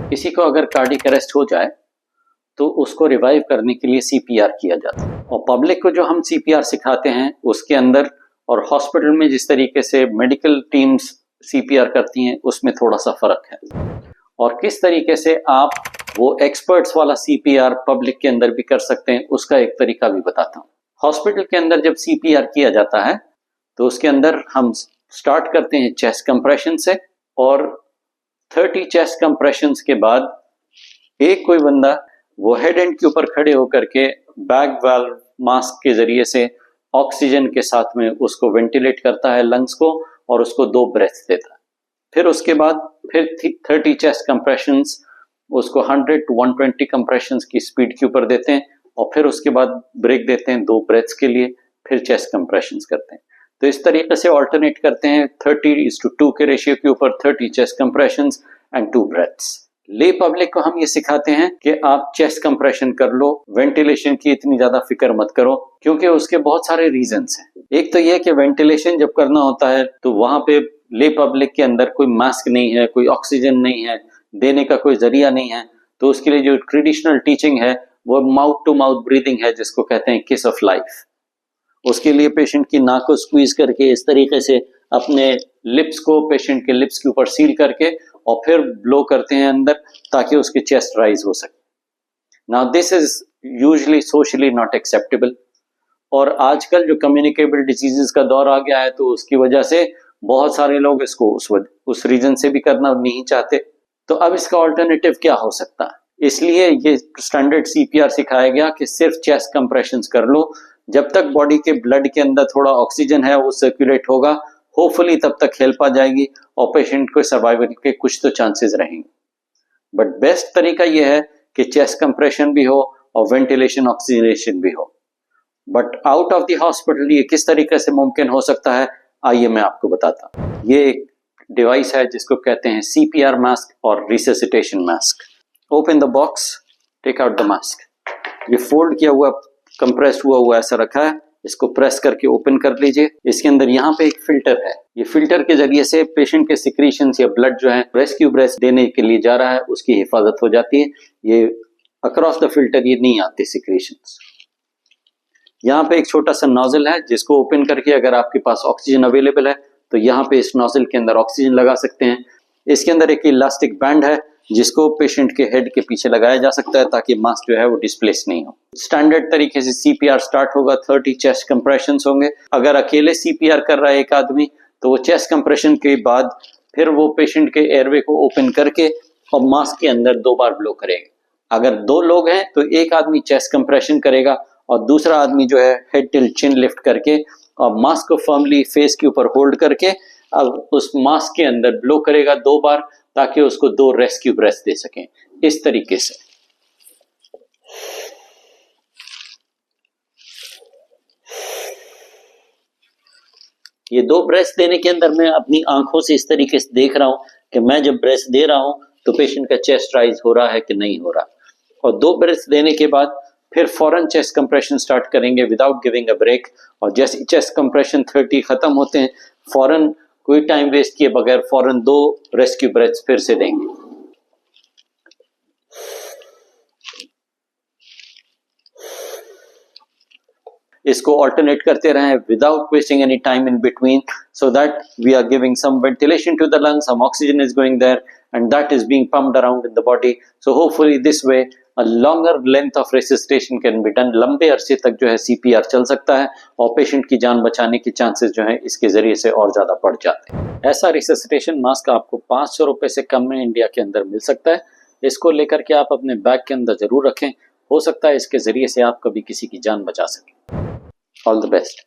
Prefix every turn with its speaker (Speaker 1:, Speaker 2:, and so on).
Speaker 1: किसी को अगर कार्डियक अरेस्ट हो जाए तो उसको रिवाइव करने के लिए सीपीआर किया जाता है। और पब्लिक को जो हम सीपीआर सिखाते हैं उसके अंदर और हॉस्पिटल में जिस तरीके से मेडिकल टीम्स सीपीआर करती हैं उसमें थोड़ा सा फर्क है। और किस तरीके से आप वो एक्सपर्ट्स वाला सीपीआर पब्लिक के अंदर भी कर सकते हैं उसका एक तरीका भी बताता हूँ। हॉस्पिटल के अंदर जब सीपीआर किया जाता है तो उसके अंदर हम स्टार्ट करते हैं चेस्ट कंप्रेशन से, और 30 चेस्ट कंप्रेशंस के बाद एक कोई बंदा वो हेड एंड के ऊपर खड़े होकर के बैग वाल्व मास्क के जरिए से ऑक्सीजन के साथ में उसको वेंटिलेट करता है लंग्स को, और उसको 2 ब्रेथ्स देता है। फिर उसके बाद फिर 30 चेस्ट कंप्रेशंस उसको 100 to 120 कंप्रेशंस की स्पीड के ऊपर देते हैं, और फिर उसके बाद ब्रेक देते हैं 2 ब्रेथ्स के लिए, फिर चेस्ट कंप्रेशंस करते हैं। तो इस तरीके से ऑल्टरनेट करते हैं 30:2 के रेशियो के ऊपर 30 चेस्ट कंप्रेशंस एंड 2 ब्रेथ्स। ले पब्लिक को हम ये सिखाते हैं कि आप चेस्ट कंप्रेशन कर लो, वेंटिलेशन की इतनी ज्यादा फिक्र मत करो, क्योंकि उसके बहुत सारे रीजंस हैं। एक तो ये कि वेंटिलेशन जब करना होता है तो वहां पे ले पब्लिक के अंदर कोई मास्क नहीं है, कोई ऑक्सीजन नहीं है, देने का कोई जरिया नहीं है, तो उसके लिए जो ट्रेडिशनल टीचिंग है वो माउथ टू माउथ ब्रीदिंग है, जिसको कहते हैं किस ऑफ लाइफ। उसके लिए पेशेंट की नाक को स्क्वीज करके इस तरीके से अपने लिप्स को पेशेंट के लिप्स के ऊपर सील करके और फिर ब्लो करते हैं अंदर ताकि उसकी चेस्ट राइज हो सके। Now this is usually socially not acceptable, और आजकल जो कम्युनिकेबल डिजीजेस का दौर आ गया है तो उसकी वजह से बहुत सारे लोग इसको उस रीजन से भी करना नहीं चाहते। तो अब इसका ऑल्टरनेटिव क्या हो सकता है? इसलिए ये स्टैंडर्ड सीपीआर सिखाया गया कि सिर्फ चेस्ट कंप्रेशंस कर लो, जब तक बॉडी के ब्लड के अंदर थोड़ा ऑक्सीजन है वो सर्कुलेट होगा, होपफुली तब तक हेल्प आ जाएगी और पेशेंट को सर्वाइवल के कुछ तो चांसेस रहेंगे। बट बेस्ट तरीका यह है कि चेस्ट कंप्रेशन भी हो और वेंटिलेशन ऑक्सीजनेशन भी हो। But out of the hospital ये किस तरीके से मुमकिन हो सकता है, आइए मैं आपको बताता हूँ। ये एक डिवाइस है जिसको कहते हैं सीपीआर मास्क और resuscitation mask. Open the box, take out the mask. ये फोल्ड किया हुआ कंप्रेस हुआ ऐसा रखा है, इसको प्रेस करके ओपन कर लीजिए। इसके अंदर यहाँ पे एक फिल्टर है, ये फिल्टर के जरिए से पेशेंट के सिक्रीशंस या ब्लड जो है रेस्क्यू ब्रेथ देने के लिए जा रहा है, उसकी हिफाजत हो जाती है। ये अक्रॉस द फिल्टर ये नहीं आते सिक्रीशंस। यहाँ पे एक छोटा सा नोजल है जिसको ओपन करके अगर आपके पास ऑक्सीजन अवेलेबल है तो यहाँ पे इस नोजल के अंदर ऑक्सीजन लगा सकते हैं। इसके अंदर एक इलास्टिक बैंड है जिसको पेशेंट के हेड के पीछे लगाया जा सकता है ताकि मास्क जो है वो डिस्प्लेस नहीं हो। स्टैंडर्ड तरीके से सीपीआर स्टार्ट होगा, 30 चेस्ट कंप्रेशंस होंगे। अगर अकेले सीपीआर कर रहा है एक आदमी तो वो चेस्ट कंप्रेशन के बाद फिर वो पेशेंट के एयरवे को ओपन करके और मास्क के अंदर 2 बार ब्लो करेगा। अगर 2 लोग हैं तो एक आदमी चेस्ट कंप्रेशन करेगा और दूसरा आदमी जो है हेड टिल चिन लिफ्ट करके और मास्क को फर्मली फेस के ऊपर होल्ड करके अब उस मास्क के अंदर ब्लो करेगा 2 बार ताकि उसको 2 रेस्क्यू ब्रेथ दे सकें। इस तरीके से ये 2 ब्रेथ देने के अंदर मैं अपनी आंखों से इस तरीके से देख रहा हूं कि मैं जब ब्रेथ दे रहा हूं तो पेशेंट का चेस्ट राइज हो रहा है कि नहीं हो रहा, और 2 ब्रेथ देने के बाद फिर फौरन चेस्ट कंप्रेशन स्टार्ट करेंगे विदाउट गिविंग अ ब्रेक। और जैसे चेस्ट कंप्रेशन 30 खत्म होते हैं फौरन कोई टाइम वेस्ट किए बगैर फौरन 2 रेस्क्यू ब्रेथ्स फिर से देंगे। इसको ऑल्टरनेट करते रहें without wasting any time in between, so that we are giving some ventilation to the lungs, some oxygen is going there and that is being pumped around in the body. So hopefully this way a longer length of resuscitation can be done। लंबे अरसे तक जो है CPR चल सकता है और patient की जान बचाने के चांसेस जो है इसके जरिए से और ज्यादा बढ़ जाते हैं। ऐसा रिससिटेशन मास्क आपको 500 रुपए से कम में इंडिया के अंदर मिल सकता है। इसको लेकर के आप अपने बैग के अंदर जरूर रखें, हो सकता है इसके जरिए से आप कभी किसी की जान बचा सकें। All the best.